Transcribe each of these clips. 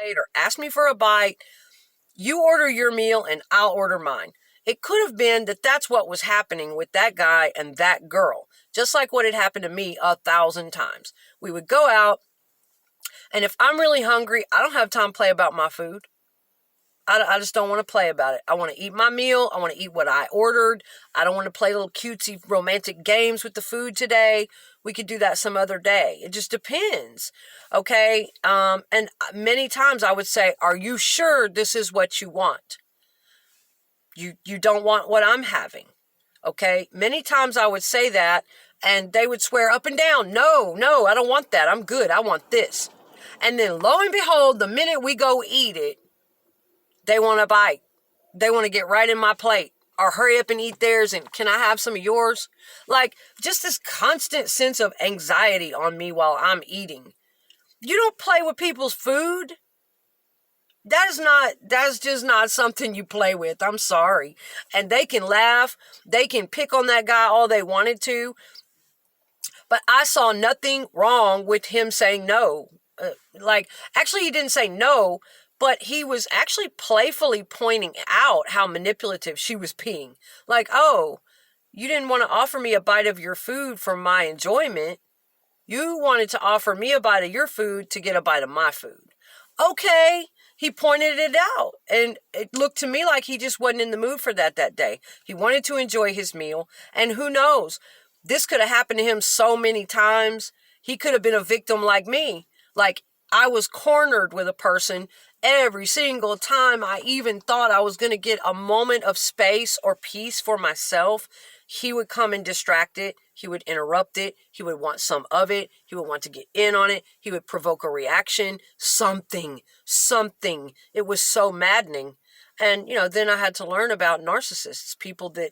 plate or ask me for a bite. You order your meal and I'll order mine. It could have been that that's what was happening with that guy and that girl, just like what had happened to me 1,000 times. We would go out, and if I'm really hungry, I don't have time to play about my food. I just don't want to play about it. I want to eat my meal. I want to eat what I ordered. I don't want to play little cutesy romantic games with the food today. We could do that some other day. It just depends. Okay. And many times I would say, are you sure this is what you want? You don't want what I'm having. Okay. Many times I would say that and they would swear up and down, no, I don't want that. I'm good. I want this. And then lo and behold, the minute we go eat it, they want a bite. They want to get right in my plate or hurry up and eat theirs and can I have some of yours? Like just this constant sense of anxiety on me while I'm eating. You don't play with people's food. That's just not something you play with. I'm sorry. And they can laugh. They can pick on that guy all they wanted to. But I saw nothing wrong with him saying no. Actually, he didn't say no. But he was actually playfully pointing out how manipulative she was being. Like, oh, you didn't want to offer me a bite of your food for my enjoyment. You wanted to offer me a bite of your food to get a bite of my food. Okay, he pointed it out. And it looked to me like he just wasn't in the mood for that day. He wanted to enjoy his meal. And who knows? This could have happened to him so many times. He could have been a victim like me. Like, I was cornered with a person every single time I even thought I was going to get a moment of space or peace for myself. He would come and distract it. He would interrupt it. He would want some of it. He would want to get in on it. He would provoke a reaction. Something. It was so maddening. And, then I had to learn about narcissists, people that,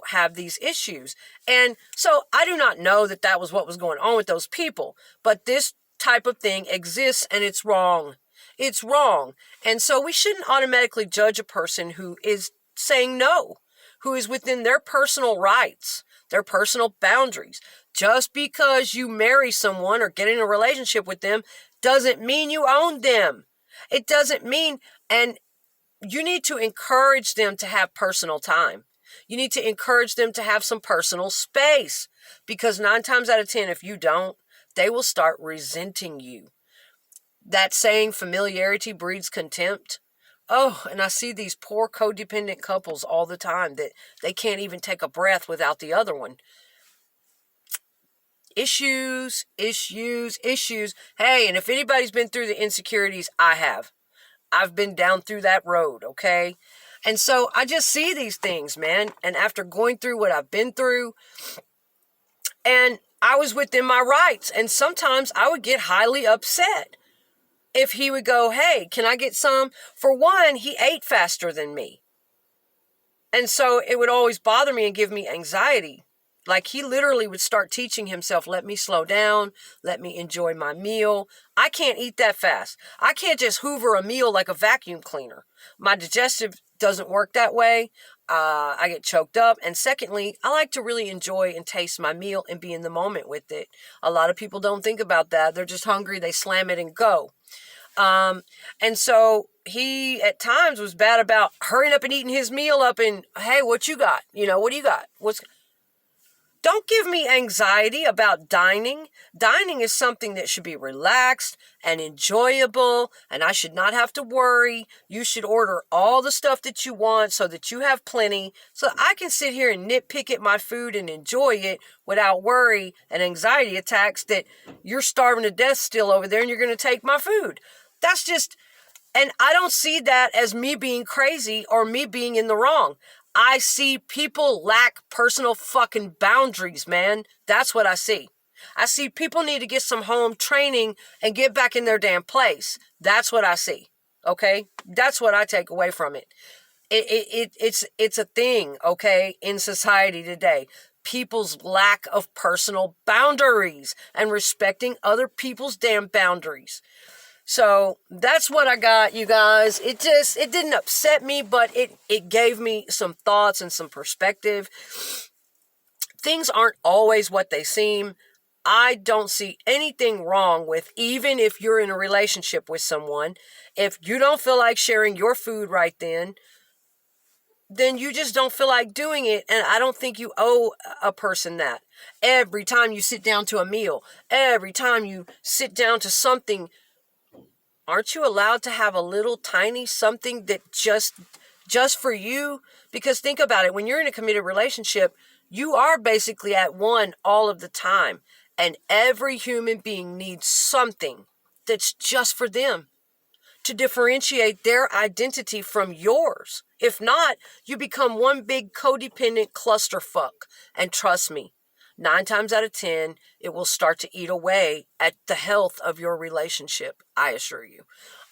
have these issues. And so I do not know that was what was going on with those people. But this type of thing exists and it's wrong. It's wrong. And so we shouldn't automatically judge a person who is saying no, who is within their personal rights, their personal boundaries. Just because you marry someone or get in a relationship with them doesn't mean you own them. It doesn't mean, and you need to encourage them to have personal time. You need to encourage them to have some personal space because 9 times out of 10, if you don't, they will start resenting you. That saying, familiarity breeds contempt. Oh, and I see these poor codependent couples all the time that they can't even take a breath without the other one. Issues. Hey, and if anybody's been through the insecurities, I have. I've been down through that road, okay? And so I just see these things, man. And after going through what I've been through, and I was within my rights. And sometimes I would get highly upset if he would go, hey, can I get some? For one, he ate faster than me. And so it would always bother me and give me anxiety. Like he literally would start teaching himself, let me slow down, let me enjoy my meal. I can't eat that fast. I can't just hoover a meal like a vacuum cleaner. My digestive doesn't work that way. I get choked up. And secondly, I like to really enjoy and taste my meal and be in the moment with it. A lot of people don't think about that. They're just hungry. They slam it and go. And so he at times was bad about hurrying up and eating his meal up and, hey, what you got? What do you got? Don't give me anxiety about dining. Dining is something that should be relaxed and enjoyable, and I should not have to worry. You should order all the stuff that you want so that you have plenty, so I can sit here and nitpick at my food and enjoy it without worry and anxiety attacks that you're starving to death still over there and you're going to take my food. That's just, and I don't see that as me being crazy or me being in the wrong. I see people lack personal fucking boundaries, man. That's what I see. I see people need to get some home training and get back in their damn place. That's what I see. Okay? That's what I take away from it. It's a thing, okay, in society today. People's lack of personal boundaries and respecting other people's damn boundaries. So that's what I got, you guys. It didn't upset me, but it gave me some thoughts and some perspective. Things aren't always what they seem. I don't see anything wrong with, even if you're in a relationship with someone, if you don't feel like sharing your food right then you just don't feel like doing it. And I don't think you owe a person that. Every time you sit down to a meal, every time you sit down to something, aren't you allowed to have a little tiny something that just for you? Because think about it, when you're in a committed relationship, you are basically at one all of the time. And every human being needs something that's just for them to differentiate their identity from yours. If not, you become one big codependent clusterfuck. And trust me, 9 times out of 10, it will start to eat away at the health of your relationship, I assure you.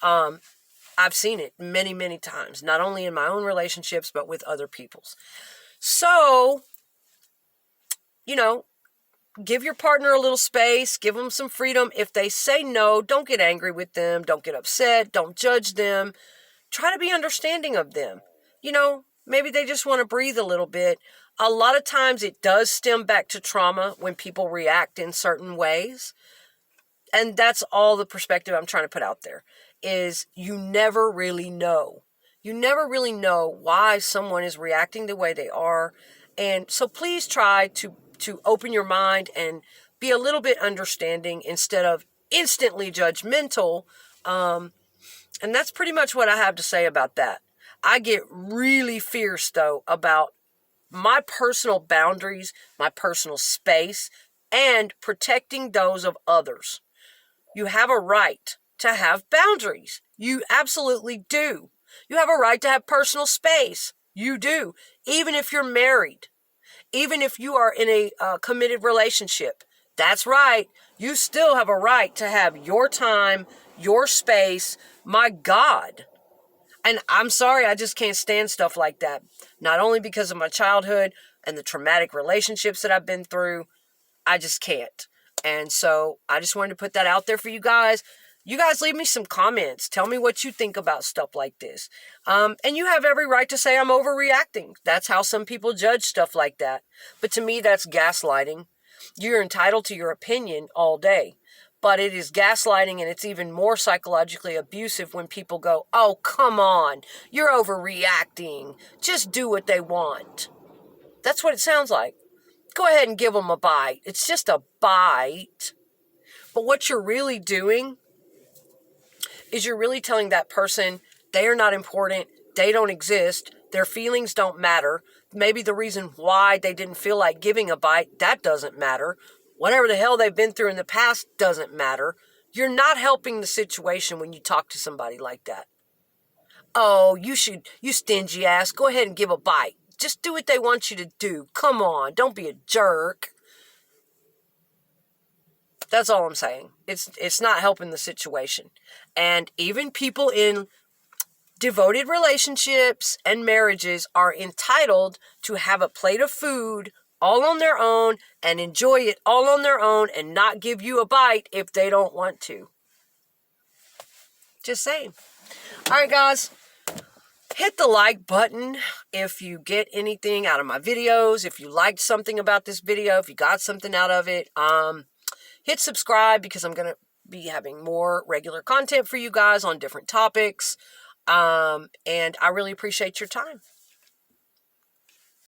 I've seen it many, many times, not only in my own relationships, but with other people's. So, give your partner a little space, give them some freedom. If they say no, don't get angry with them. Don't get upset. Don't judge them. Try to be understanding of them. Maybe they just want to breathe a little bit. A lot of times it does stem back to trauma when people react in certain ways. And that's all the perspective I'm trying to put out there, is you never really know. You never really know why someone is reacting the way they are. And so please try to open your mind and be a little bit understanding instead of instantly judgmental. And that's pretty much what I have to say about that. I get really fierce, though, about my personal boundaries, my personal space, and protecting those of others. You have a right to have boundaries. You absolutely do. You have a right to have personal space. You do. Even if you're married. Even if you are in a committed relationship. That's right. You still have a right to have your time, your space. My God. And I'm sorry, I just can't stand stuff like that. Not only because of my childhood and the traumatic relationships that I've been through, I just can't. And so I just wanted to put that out there for you guys. You guys leave me some comments. Tell me what you think about stuff like this. And you have every right to say I'm overreacting. That's how some people judge stuff like that. But to me, that's gaslighting. You're entitled to your opinion all day. But it is gaslighting, and it's even more psychologically abusive when people go, oh, come on, you're overreacting. Just do what they want. That's what it sounds like. Go ahead and give them a bite. It's just a bite. But what you're really doing is you're really telling that person they are not important, they don't exist, their feelings don't matter. Maybe the reason why they didn't feel like giving a bite, that doesn't matter. Whatever the hell they've been through in the past doesn't matter. You're not helping the situation when you talk to somebody like that. Oh, you stingy ass, go ahead and give a bite. Just do what they want you to do. Come on, don't be a jerk. That's all I'm saying. It's not helping the situation. And even people in devoted relationships and marriages are entitled to have a plate of food all on their own and enjoy it all on their own and not give you a bite if they don't want to. Just saying. All right, guys. Hit the like button if you get anything out of my videos. If you liked something about this video, if you got something out of it, hit subscribe because I'm going to be having more regular content for you guys on different topics. And I really appreciate your time.